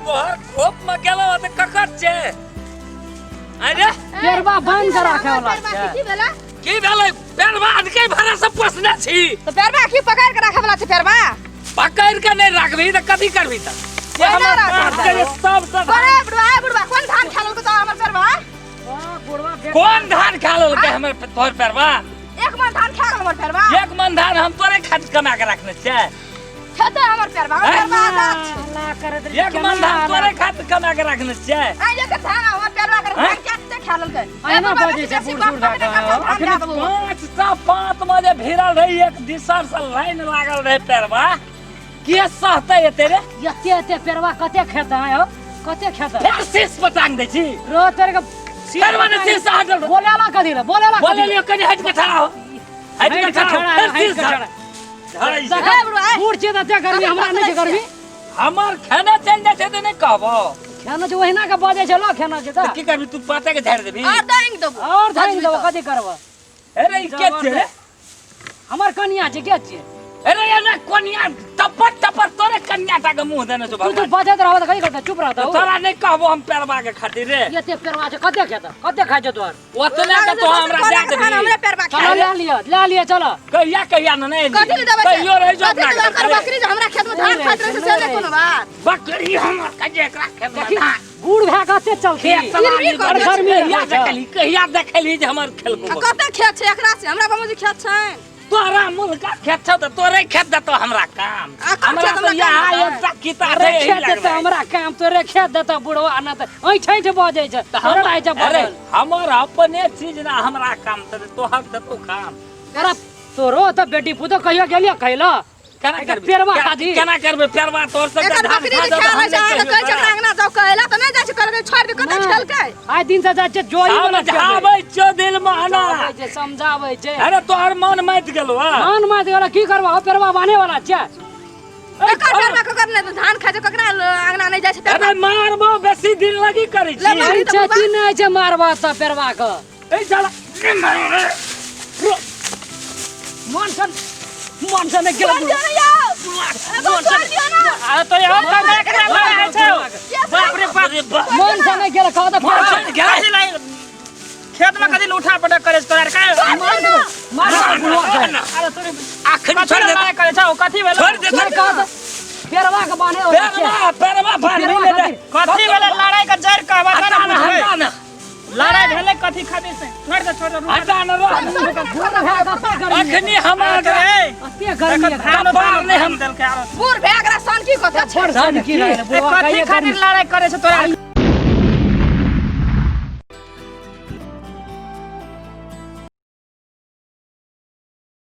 मोहर खोप में गेलो त ककर छे अरे पेरवा बांध के राखे वाला छै की भेलै पेरवा के भरा से पोसने छी तो पेरवा की पकड़ के राखे वाला छै पेरवा पकड़ के नहीं रखबी त कथि करबी त ये हमर सब अरे बुढ़वा कौन धान खालो तो हमर पेरवा कौन धान खालो के हमर तोर पेरवा एक मन धान खा हमर पेरवा एक मन धान हम तोरे खातिर कमा के रखने छै खेते हमर पेरवा अल्लाह करे दे एक मन धान तोरे खातिर कमा के रखने छै आ ये के धान हमर पेरवा के धान केते खालल के आइना बजे छै बूढ़ का पाँच बजे भिड़ल रही एक दिसर से लाइन लागल रहे पेरवा के सहते एते रे एते पेरवा कते खेता है हो कते खेता फिर शीश पटांग दे छी रो तेरे के पेरवा ने शीश हटल बोलेला कथि रे बोलेला बोले लियो कनी हट के खड़ा हो हट के खड़ा फिर शीश बूढ़ छै त गर्मी हमरा नहीं छै गर्मी हमर खाना चल जाय छै त नहीं कहबो खाना छै ओहिना के बजे छै लो खाना छै त की करबी तू पाते के झाड़ देबी और दांग देबो और धान देबो कथि करबो अरे ई के छै रे हमर कनिया छै के छै अरे ये ना कोनिया टपर टपर तोरे कन्या टा के मुंह देने छौ तू तो भगवान बजत रहबो त कथि करता चुप रहता तोरा नहीं कहबो हम पेरवा के खातिर रे एते पेरवा छै कते खेता कते खाइ छै तोर ओतने के तो हमरा दे देबी हमरे पेरवा चलो ले लिया चलो कहिया नहीं कथि ले देबे कहियो रह जो अपना बकरी जे हमरा खेत में धान खाइत रहे से ले कोनो बात बकरी हमर कजे एकरा खेत में धान बूढ़ भए कते चलती कहिया देखली जे हमर खेलबो कते खेत छै एकरा से हमरा बाबूजी खेत छै तोरा मुल्का खेत छ त तोरे खेत देतो हमरा काम हमरा खेत तो हमरा यहाँ काम एकटा किता अरे रे खेत देता हमरा काम तोरे खेत देता बुढ़वा न त ऐ छै बजे छै हमरा आइ छै अरे बदल हमर अपने चीज ना हमरा काम त तोहर देतो काम अरे तोरो त बेटी पुतो कहियो गेलियो खैलो केना करबी पेरवा खादी केना करबे पेरवा तोर से एकर धान बकरी खा जे दे खा ले छै कहै छै अंगना जाउ कहला त नहीं जाय छै करके छोड़ दे कते खेलकै आइ दिन से जाय छै जोई बना समझाबै छ दिल महना समझाबै छै अरे तोहर मन मत गेलो मान मात गेलो की करबा पेरवा बाने वाला छै एकर पेरवा ककर ने धान खाइ छै ककरा अंगना नहीं जाय छै अरे मारबो बेसी दिन लगी करै छी छै कि नहीं छै मारबा त पेरवा क ए चला मन से नहीं गेलो छोड़ दियो ना अरे तो यहाँ का एकरा लगे छै बाप रे बाप मन से नहीं गेलो कह त खेत में कदी उठा पटक करे तोरा का मार अरे तोरे आखिर छोड़ दे करे छ कथि भेल छोड़ दे पेरवा के बाने वाला छै पेरवा बांध ले दे कथि भेले लड़ाई के जड़ कहबा ना लड़ाई भेले कथि खातिर से छोड़ दे हटा न अखनी हमरा अते गर्मी धान पार नहीं हम दल के आरो बूढ़ भए गेला सन की कथा छोड़ सन की रहे बुआ कथि खातिर लड़ाई करे छ तोरा